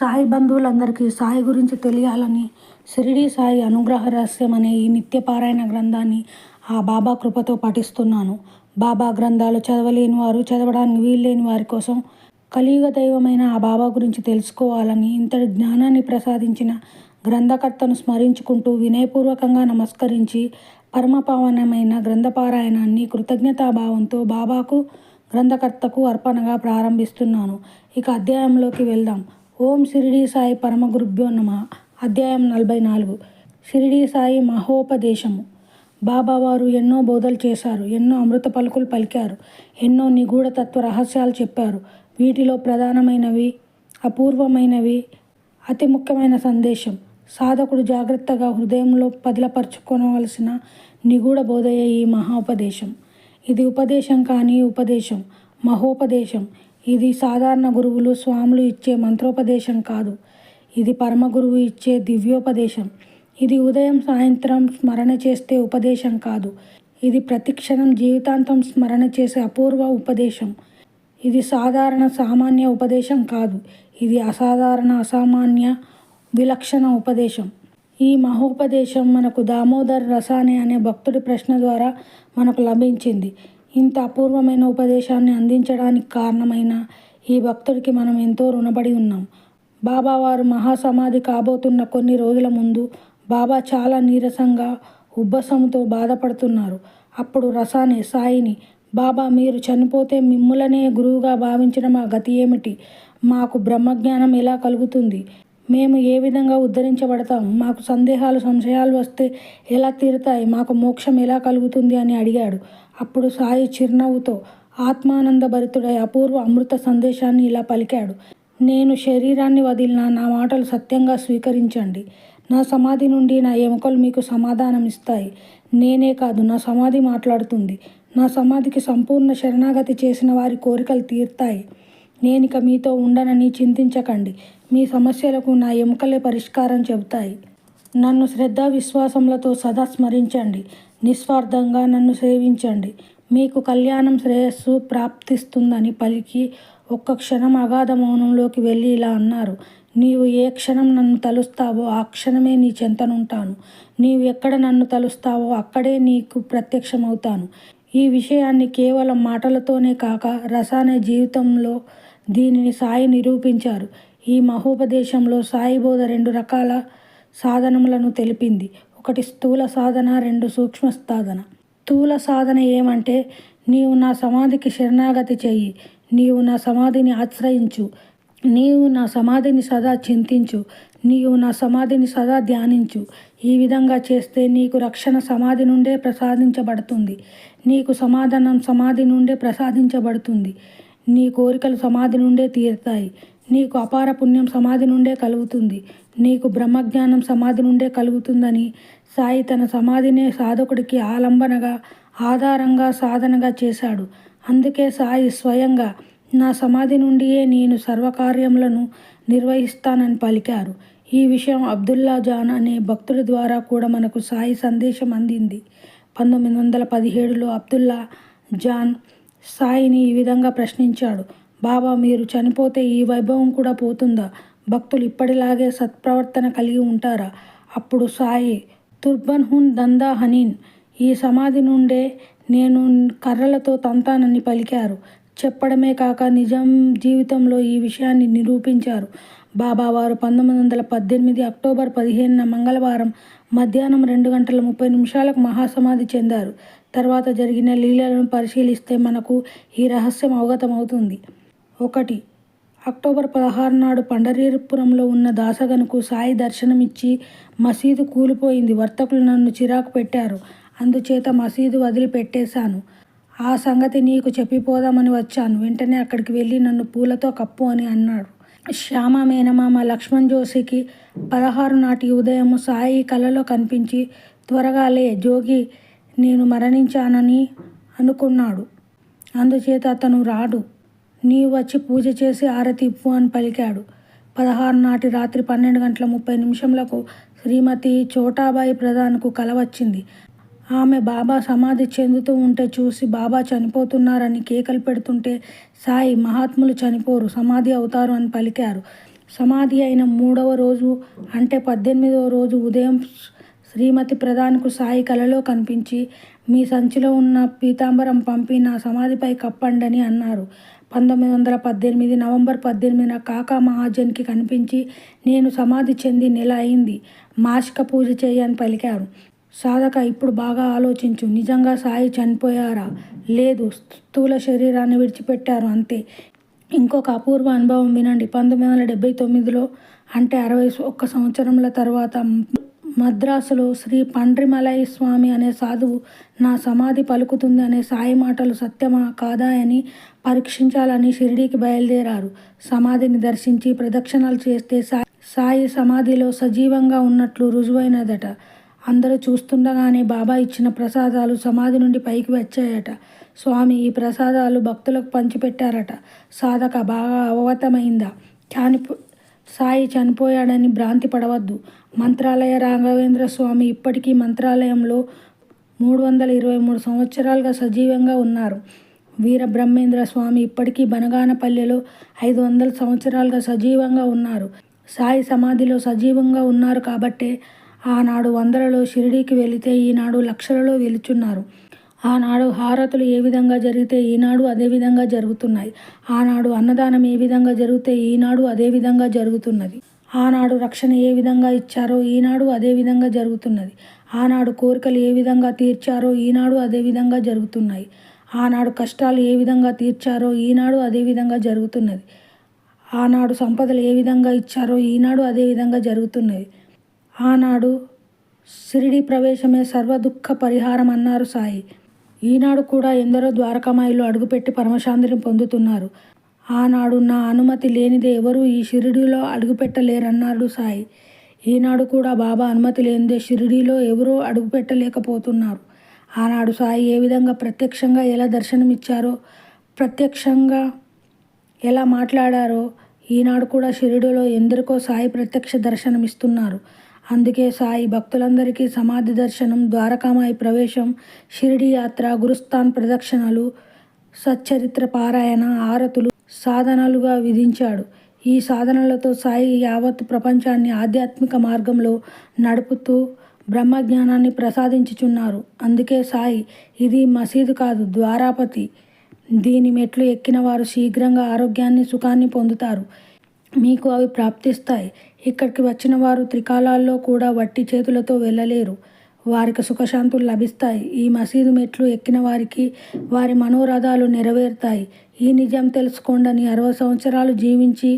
సాయి బంధువులందరికీ సాయి గురించి తెలియాలని షిరిడీ సాయి అనుగ్రహ రహస్యం అనే ఈ నిత్యపారాయణ గ్రంథాన్ని ఆ బాబా కృపతో పఠిస్తున్నాను. బాబా గ్రంథాలు చదవలేని వారు, చదవడానికి వీల్లేని వారి కోసం కలియుగ దైవమైన ఆ బాబా గురించి తెలుసుకోవాలని ఇంతటి జ్ఞానాన్ని ప్రసాదించిన గ్రంథకర్తను స్మరించుకుంటూ వినయపూర్వకంగా నమస్కరించి పరమపావనమైన గ్రంథపారాయణాన్ని కృతజ్ఞతాభావంతో బాబాకు, గ్రంథకర్తకు అర్పణగా ప్రారంభిస్తున్నాను. ఇక అధ్యాయంలోకి వెళ్దాం. ఓం షిరిడీ సాయి పరమ గురుభ్యో నమః. అధ్యాయం 44. షిరిడీ సాయి మహోపదేశము. బాబావారు ఎన్నో బోధలు చేశారు, ఎన్నో అమృత పలుకులు పలికారు, ఎన్నో నిగూఢ తత్వ రహస్యాలు చెప్పారు. వీటిలో ప్రధానమైనవి, అపూర్వమైనవి, అతి ముఖ్యమైన సందేశం, సాధకుడు జాగ్రత్తగా హృదయంలో పదిలపరుచుకోవలసిన నిగూఢ బోధయే ఈ మహోపదేశం. ఇది ఉపదేశం కాని ఉపదేశం, మహోపదేశం. ఇది సాధారణ గురువులు, స్వాములు ఇచ్చే మంత్రోపదేశం కాదు. ఇది పరమ గురువు ఇచ్చే దివ్యోపదేశం. ఇది ఉదయం సాయంత్రం స్మరణ చేస్తే ఉపదేశం కాదు. ఇది ప్రతిక్షణం జీవితాంతం స్మరణ చేసే అపూర్వ ఉపదేశం. ఇది సాధారణ సామాన్య ఉపదేశం కాదు. ఇది అసాధారణ, అసామాన్య, విలక్షణ ఉపదేశం. ఈ మహోపదేశం మనకు దామోదర్ రసానే అనే భక్తుడి ప్రశ్న ద్వారా మనకు లభించింది. ఇంత అపూర్వమైన ఉపదేశాన్ని అందించడానికి కారణమైన ఈ భక్తుడికి మనం ఎంతో రుణపడి ఉన్నాం. బాబావారు మహాసమాధి కాబోతున్న కొన్ని రోజుల ముందు బాబా చాలా నీరసంగా, ఉబ్బసంతో బాధపడుతున్నారు. అప్పుడు రసానే సాయిని, బాబా మీరు చనిపోతే మిమ్ములనే గురువుగా భావించిన మా గతి ఏమిటి? మాకు బ్రహ్మజ్ఞానం ఎలా కలుగుతుంది? మేము ఏ విధంగా ఉద్ధరించబడతాము? మాకు సందేహాలు, సంశయాలు వస్తే ఎలా తీరుతాయి? మాకు మోక్షం ఎలా కలుగుతుంది అని అడిగాడు. అప్పుడు సాయి చిరునవ్వుతో ఆత్మానంద భరితుడై అపూర్వ అమృత సందేశాన్ని ఇలా పలికాడు. నేను శరీరాన్ని వదిలినా నా మాటలు సత్యంగా స్వీకరించండి. నా సమాధి నుండి నా ఎముకలు మీకు సమాధానం ఇస్తాయి. నేనే కాదు, నా సమాధి మాట్లాడుతుంది. నా సమాధికి సంపూర్ణ శరణాగతి చేసిన వారి కోరికలు తీరుతాయి. నేనిక మీతో ఉండనని చింతించకండి. మీ సమస్యలకు నా ఎముకలే పరిష్కారం చెబుతాయి. నన్ను శ్రద్ధ విశ్వాసములతో సదా స్మరించండి. నిస్వార్థంగా నన్ను సేవించండి. మీకు కళ్యాణం, శ్రేయస్సు ప్రాప్తిస్తుందని పలికి ఒక్క క్షణం అగాధ మౌనంలోకి వెళ్ళి ఇలా అన్నారు. నీవు ఏ క్షణం నన్ను తలుస్తావో ఆ క్షణమే నీ చెంతనుంటాను. నీవు ఎక్కడ నన్ను తలుస్తావో అక్కడే నీకు ప్రత్యక్షమవుతాను. ఈ విషయాన్ని కేవలం మాటలతోనే కాక రసానే జీవితంలో దీనిని సాయి నిరూపించారు. ఈ మహోపదేశంలో సాయి బోధ 2 రకాల సాధనములను తెలిపింది. ఒకటి స్థూల సాధన, 2 సూక్ష్మ సాధన. స్థూల సాధన ఏమంటే, నీవు నా సమాధికి శరణాగతి చెయ్యి, నీవు నా సమాధిని ఆశ్రయించు, నీవు నా సమాధిని సదా చింతించు, నీవు నా సమాధిని సదా ధ్యానించు. ఈ విధంగా చేస్తే నీకు రక్షణ సమాధి నుండే ప్రసాదించబడుతుంది. నీకు సమాధానం సమాధి నుండే ప్రసాదించబడుతుంది. నీ కోరికలు సమాధి నుండే తీరుతాయి. నీకు అపార పుణ్యం సమాధి నుండే కలుగుతుంది. నీకు బ్రహ్మజ్ఞానం సమాధి నుండే కలుగుతుందని సాయి తన సమాధినే సాధకుడికి ఆలంబనగా, ఆధారంగా, సాధనగా చేశాడు. అందుకే సాయి స్వయంగా నా సమాధి నుండియే నేను సర్వకార్యములను నిర్వహిస్తానని పలికారు. ఈ విషయం అబ్దుల్లా జాన్ అనే భక్తుడి ద్వారా కూడా మనకు సాయి సందేశం అందింది. 1917లో అబ్దుల్లా జాన్ సాయిని ఈ విధంగా ప్రశ్నించాడు. బాబా మీరు చనిపోతే ఈ వైభవం కూడా పోతుందా? భక్తులు ఇప్పటిలాగే సత్ప్రవర్తన కలిగి ఉంటారా? అప్పుడు సాయి తుర్బన్హున్ దందా హనీన్, ఈ సమాధి నుండే నేను కర్రలతో తంతానని పలికారు. చెప్పడమే కాక నిజం జీవితంలో ఈ విషయాన్ని నిరూపించారు. బాబావారు 1918 అక్టోబర్ 15న మంగళవారం మధ్యాహ్నం 2:30 మహాసమాధి చెందారు. తర్వాత జరిగిన లీలలను పరిశీలిస్తే మనకు ఈ రహస్యం అవగతమవుతుంది. 1. అక్టోబర్ 16 నాడు పండరీపురంలో ఉన్న దాసగనుకు సాయి దర్శనమిచ్చి మసీదు కూలిపోయింది. వర్తకులు నన్ను చిరాకు పెట్టారు. అందుచేత మసీదు వదిలిపెట్టేశాను. ఆ సంగతి నీకు చెప్పిపోదామని వచ్చాను. వెంటనే అక్కడికి వెళ్ళి నన్ను పూలతో కప్పు అని అన్నాడు. శ్యామ మేనమామ లక్ష్మణ్ జోషికి 16 నాటి ఉదయం సాయి కలలో కనిపించి త్వరగా లే జోగి, నేను మరణించానని అనుకున్నాడు. అందుచేత అతను రాడు. నీవు వచ్చి పూజ చేసి ఆరతి ఇవ్వు అని పలికాడు. 16 నాటి రాత్రి 12:30 శ్రీమతి చోటాబాయి ప్రధాన్కు కల వచ్చింది. ఆమె బాబా సమాధి చెందుతూ ఉంటే చూసి బాబా చనిపోతున్నారని కేకలు పెడుతుంటే సాయి మహాత్ములు చనిపోరు, సమాధి అవుతారు అని పలికారు. సమాధి అయిన 3వ రోజు అంటే 18వ రోజు ఉదయం శ్రీమతి ప్రధాన్కు సాయి కలలో కనిపించి, మీ సంచిలో ఉన్న పీతాంబరం పంపి నా సమాధిపై కప్పండని అన్నారు. 1918 నవంబర్ 18న కాకా మహాజన్కి కనిపించి, నేను సమాధి చెంది నెల అయింది, మాసిక పూజ చేయని పలికారు. సాధక, ఇప్పుడు బాగా ఆలోచించు. నిజంగా సాయి చనిపోయారా? లేదు, స్థూల శరీరాన్ని విడిచిపెట్టారు అంతే. ఇంకొక అపూర్వ అనుభవం వినండి. 1979లో అంటే 61 సంవత్సరముల తర్వాత మద్రాసులో శ్రీ పండ్రిమలై స్వామి అనే సాధువు నా సమాధి పలుకుతుంది అనే సాయి మాటలు సత్యమా కాదా అని పరీక్షించాలని షిరిడీకి బయలుదేరారు. సమాధిని దర్శించి ప్రదక్షిణలు చేస్తే సాయి సమాధిలో సజీవంగా ఉన్నట్లు రుజువైనదట. అందరూ చూస్తుండగానే బాబా ఇచ్చిన ప్రసాదాలు సమాధి నుండి పైకి వచ్చాయట. స్వామి ఈ ప్రసాదాలు భక్తులకు పంచిపెట్టారట. సాధక, బాగా అవగతమైందా? సాయి చనిపోయాడని భ్రాంతి పడవద్దు. మంత్రాలయ రాఘవేంద్ర స్వామి ఇప్పటికీ మంత్రాలయంలో 323 సంవత్సరాలుగా సజీవంగా ఉన్నారు. వీరబ్రహ్మేంద్ర స్వామి ఇప్పటికీ బనగానపల్లెలో 500 సంవత్సరాలుగా సజీవంగా ఉన్నారు. సాయి సమాధిలో సజీవంగా ఉన్నారు కాబట్టే ఆనాడు వందలలో షిరిడీకి వెళితే ఈనాడు లక్షలలో వెలుచున్నారు. ఆనాడు హారతులు ఏ విధంగా జరిగితే ఈనాడు అదే విధంగా జరుగుతున్నాయి. ఆనాడు అన్నదానం ఏ విధంగా జరిగితే ఈనాడు అదే విధంగా జరుగుతున్నది. ఆనాడు రక్షణ ఏ విధంగా ఇచ్చారో ఈనాడు అదే విధంగా జరుగుతున్నది. ఆనాడు కోరికలు ఏ విధంగా తీర్చారో ఈనాడు అదే విధంగా జరుగుతున్నాయి. ఆనాడు కష్టాలు ఏ విధంగా తీర్చారో ఈనాడు అదే విధంగా జరుగుతున్నది. ఆనాడు సంపదలు ఏ విధంగా ఇచ్చారో ఈనాడు అదే విధంగా జరుగుతున్నది. ఆనాడు షిరిడి ప్రవేశమే సర్వ దుఃఖ పరిహారం అన్నారు సాయి. ఈనాడు కూడా ఎందరో ద్వారకామాయిలు అడుగుపెట్టి పరమశాంతిని పొందుతున్నారు. ఆనాడు నా అనుమతి లేనిదే ఎవరూ ఈ షిరిడీలో అడుగుపెట్టలేరన్నాడు సాయి. ఈనాడు కూడా బాబా అనుమతి లేనిదే షిరిడీలో ఎవరూ అడుగుపెట్టలేకపోతున్నారు. ఆనాడు సాయి ఏ విధంగా ప్రత్యక్షంగా ఎలా దర్శనమిచ్చారో, ప్రత్యక్షంగా ఎలా మాట్లాడారో ఈనాడు కూడా షిరిడీలో ఎందరికో సాయి ప్రత్యక్ష దర్శనమిస్తున్నారు. అందుకే సాయి భక్తులందరికీ సమాధి దర్శనం, ద్వారకామాయి ప్రవేశం, షిరిడీ యాత్ర, గురుస్థాన్ ప్రదక్షిణలు, సచ్చరిత్ర పారాయణ, ఆరతులు సాధనలుగా విధించాడు. ఈ సాధనలతో సాయి యావత్ ప్రపంచాన్ని ఆధ్యాత్మిక మార్గంలో నడుపుతూ బ్రహ్మజ్ఞానాన్ని ప్రసాదించుచున్నారు. అందుకే సాయి ఇది మసీదు కాదు, ద్వారాపతి. దీని మెట్లు ఎక్కిన వారు శీఘ్రంగా ఆరోగ్యాన్ని, సుఖాన్ని పొందుతారు. మీకు అవి ప్రాప్తిస్తాయి. ఇక్కడికి వచ్చిన వారు త్రికాలాల్లో కూడా వట్టి చేతులతో వెళ్ళలేరు. వారికి సుఖశాంతులు లభిస్తాయి. ఈ మసీదు మెట్లు ఎక్కిన వారికి వారి మనోరథాలు నెరవేరుతాయి. ఈ నిజం తెలుసుకోండని 60 సంవత్సరాలు జీవించి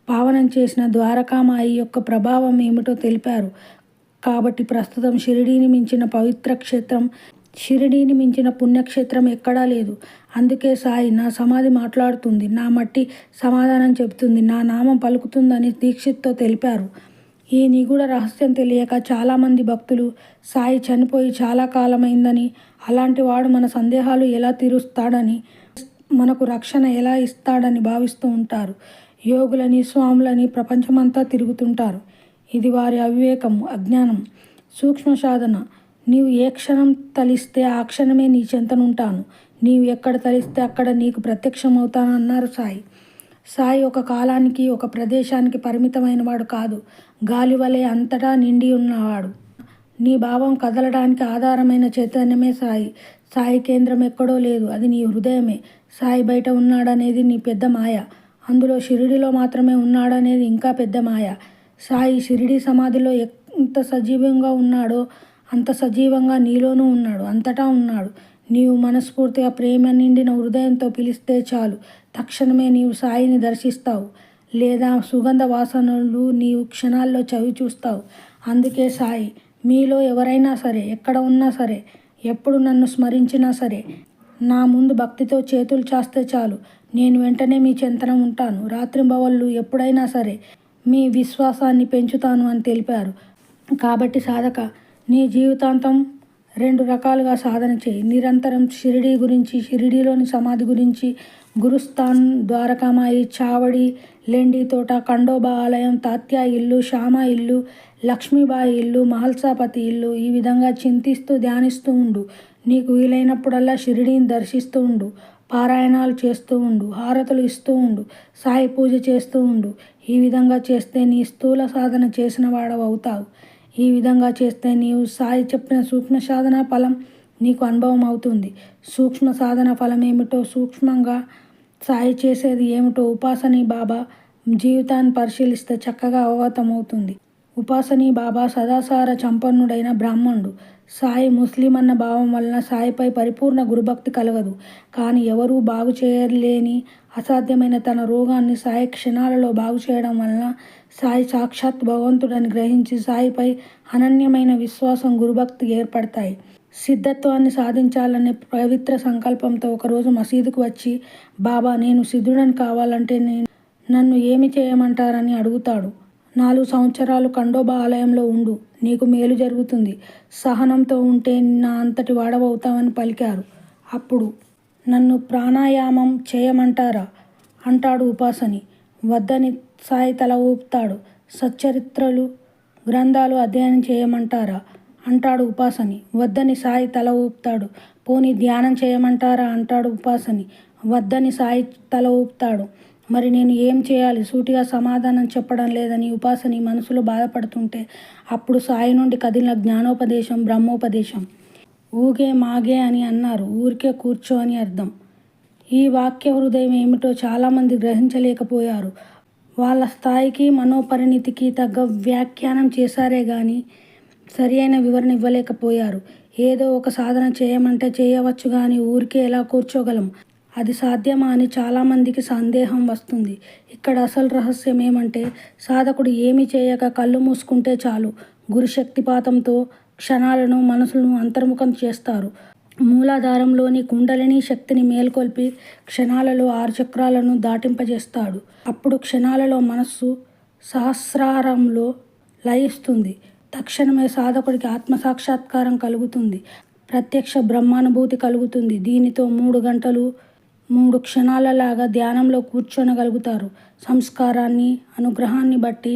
పావనం చేసిన ద్వారకామాయి యొక్క ప్రభావం ఏమిటో తెలిపారు. కాబట్టి ప్రస్తుతం షిరిడీని మించిన పవిత్ర క్షేత్రం, షిరిడీని మించిన పుణ్యక్షేత్రం ఎక్కడా లేదు. అందుకే సాయి నా సమాధి మాట్లాడుతుంది, నా మట్టి సమాధానం చెబుతుంది, నా నామం పలుకుతుందని దీక్షిత్తో తెలిపారు. ఈ నిగూఢ రహస్యం తెలియక చాలామంది భక్తులు సాయి చనిపోయి చాలా కాలమైందని, అలాంటి వాడు మన సందేహాలు ఎలా తీరుస్తాడని, మనకు రక్షణ ఎలా ఇస్తాడని భావిస్తూ ఉంటారు. యోగులని, స్వాములని ప్రపంచమంతా తిరుగుతుంటారు. ఇది వారి అవివేకము, అజ్ఞానం. సూక్ష్మ సాధన. నీవు ఏ క్షణం తలిస్తే ఆ క్షణమే నీ చెంతనుంటాను. నీవు ఎక్కడ తలిస్తే అక్కడ నీకు ప్రత్యక్షమవుతాను అన్నారు సాయి. సాయి ఒక కాలానికి, ఒక ప్రదేశానికి పరిమితమైన వాడు కాదు. గాలి వలె అంతటా నిండి ఉన్నవాడు. నీ భావం కదలడానికి ఆధారమైన చైతన్యమే సాయి. సాయి కేంద్రం ఎక్కడో లేదు, అది నీ హృదయమే. సాయి బయట ఉన్నాడనేది నీ పెద్ద మాయ. అందులో షిరిడీలో మాత్రమే ఉన్నాడనేది ఇంకా పెద్ద మాయ. సాయి షిరిడీ సమాధిలో ఎంత సజీవంగా ఉన్నాడో అంత సజీవంగా నీలోనూ ఉన్నాడు, అంతటా ఉన్నాడు. నీవు మనస్ఫూర్తిగా ప్రేమ నిండిన హృదయంతో పిలిస్తే చాలు, తక్షణమే నీవు సాయిని దర్శిస్తావు. లేదా సుగంధ వాసనలు నీవు క్షణాల్లో చవి చూస్తావు. అందుకే సాయి మీలో ఎవరైనా సరే, ఎక్కడ ఉన్నా సరే, ఎప్పుడు నన్ను స్మరించినా సరే, నా ముందు భక్తితో చేతులు చాస్తే చాలు, నేను వెంటనే మీ చెంతన ఉంటాను. రాత్రింబవళ్ళు ఎప్పుడైనా సరే మీ విశ్వాసాన్ని పెంచుతాను అని తెలిపారు. కాబట్టి సాధక, నీ జీవితాంతం 2 రకాలుగా సాధన చేయి. నిరంతరం షిరిడీ గురించి, షిరిడీలోని సమాధి గురించి, గురుస్థాన్, ద్వారకామాయి, చావడి, లెండి తోట, ఖండోబా ఆలయం, తాత్యా ఇల్లు, శ్యామ ఇల్లు, లక్ష్మీబాయి ఇల్లు, మహల్సాపతి ఇల్లు, ఈ విధంగా చింతిస్తూ ధ్యానిస్తూ ఉండు. నీకు వీలైనప్పుడల్లా షిరిడీని దర్శిస్తూ ఉండు. పారాయణాలు చేస్తూ ఉండు, హారతులు ఇస్తూ ఉండు, సాయి పూజ చేస్తూ ఉండు. ఈ విధంగా చేస్తే నీ స్థూల సాధన చేసిన వాడవవుతావు. ఈ విధంగా చేస్తే నీవు సాయి చెప్పిన సూక్ష్మ సాధన ఫలం నీకు అనుభవం అవుతుంది. సూక్ష్మ సాధన ఫలం ఏమిటో, సూక్ష్మంగా సాయి చేసేది ఏమిటో ఉపాసనీ బాబా జీవితాన్ని పరిశీలిస్తే చక్కగా అవగతమవుతుంది. ఉపాసనీ బాబా సదాచార సంపన్నుడైన బ్రాహ్మణుడు. సాయి ముస్లిం అన్న భావం వలన సాయిపై పరిపూర్ణ గురుభక్తి కలగదు. కానీ ఎవరూ బాగు చేయలేని అసాధ్యమైన తన రోగాన్ని సాయి క్షణాలలో బాగు చేయడం వలన సాయి సాక్షాత్ భగవంతుడని గ్రహించి సాయిపై అనన్యమైన విశ్వాసం, గురుభక్తి ఏర్పడతాయి. సిద్ధత్వాన్ని సాధించాలనే పవిత్ర సంకల్పంతో ఒకరోజు మసీదుకు వచ్చి, బాబా నేను సిద్ధుడని కావాలంటే నన్ను ఏమి చేయమంటారని అడుగుతాడు. 4 సంవత్సరాలు ఖండోబా ఆలయంలో ఉండు, నీకు మేలు జరుగుతుంది. సహనంతో ఉంటే నా అంతటి వాడవవుతావని పలికారు. అప్పుడు నన్ను ప్రాణాయామం చేయమంటారా అంటాడు ఉపాసని. వద్దని సాయి తల ఊపుతాడు. సచ్చరిత్రలు గ్రంథాలు అధ్యయనం చేయమంటారా అంటాడు ఉపాసని. వద్దని సాయి తల ఊపుతాడు. పోనీ ధ్యానం చేయమంటారా అంటాడు ఉపాసని. వద్దని సాయి తల ఊపుతాడు. మరి నేను ఏం చేయాలి? సూటిగా సమాధానం చెప్పడం లేదని ఉపాసని మనసులో బాధపడుతుంటే అప్పుడు సాయి నుండి కదిలిన జ్ఞానోపదేశం, బ్రహ్మోపదేశం. ఊగే మాగే అని అన్నారు, ఊరికే కూర్చో అని అర్థం. ఈ వాక్య హృదయం ఏమిటో చాలామంది గ్రహించలేకపోయారు. వాళ్ళ స్థాయికి, మనోపరిణితికి తగ్గ వ్యాఖ్యానం చేశారే కానీ సరి అయిన వివరణ ఇవ్వలేకపోయారు. ఏదో ఒక సాధన చేయమంటే చేయవచ్చు కానీ ఊరికే ఎలా కూర్చోగలం? అది సాధ్యమా అని చాలామందికి సందేహం వస్తుంది. ఇక్కడ అసలు రహస్యం ఏమంటే సాధకుడు ఏమీ చేయక కళ్ళు మూసుకుంటే చాలు గురుశక్తిపాతంతో క్షణాలను, మనసులను అంతర్ముఖం చేస్తారు. మూలాధారంలోని కుండలిని శక్తిని మేల్కొల్పి క్షణాలలో 6 చక్రాలను దాటింపజేస్తాడు. అప్పుడు క్షణాలలో మనస్సు సహస్రారంలో లయిస్తుంది. తక్షణమే సాధకుడికి ఆత్మసాక్షాత్కారం కలుగుతుంది. ప్రత్యక్ష బ్రహ్మానుభూతి కలుగుతుంది. దీనితో 3 గంటలు 3 క్షణాలలాగా ధ్యానంలో కూర్చోనగలుగుతారు. సంస్కారాన్ని, అనుగ్రహాన్ని బట్టి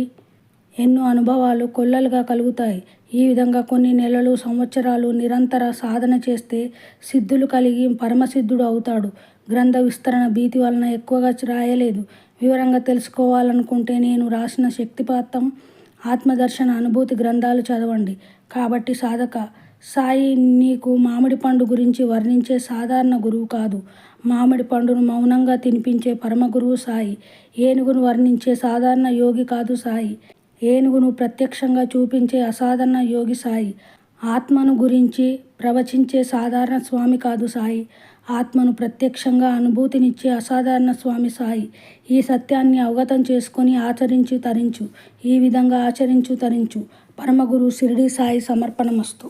ఎన్నో అనుభవాలు కొల్లలుగా కలుగుతాయి. ఈ విధంగా కొన్ని నెలలు, సంవత్సరాలు నిరంతర సాధన చేస్తే సిద్ధులు కలిగి పరమసిద్ధుడు అవుతాడు. గ్రంథ విస్తరణ భీతి వలన ఎక్కువగా రాయలేదు. వివరంగా తెలుసుకోవాలనుకుంటే నేను రాసిన శక్తిపాతం, ఆత్మదర్శన, అనుభూతి గ్రంథాలు చదవండి. కాబట్టి సాధక, సాయి నీకు మామిడి పండు గురించి వర్ణించే సాధారణ గురువు కాదు. మామిడి పండును మౌనంగా తినిపించే పరమ గురువు సాయి. ఏనుగును వర్ణించే సాధారణ యోగి కాదు సాయి. ఏనుగును ప్రత్యక్షంగా చూపించే అసాధారణ యోగి సాయి. ఆత్మను గురించి ప్రవచించే సాధారణ స్వామి కాదు సాయి. ఆత్మను ప్రత్యక్షంగా అనుభూతినిచ్చే అసాధారణ స్వామి సాయి. ఈ సత్యాన్ని అవగతం చేసుకొని ఆచరించి తరించు. ఈ విధంగా ఆచరించు తరించు. పరమగురు షిరిడీ సాయి సమర్పణమస్తు.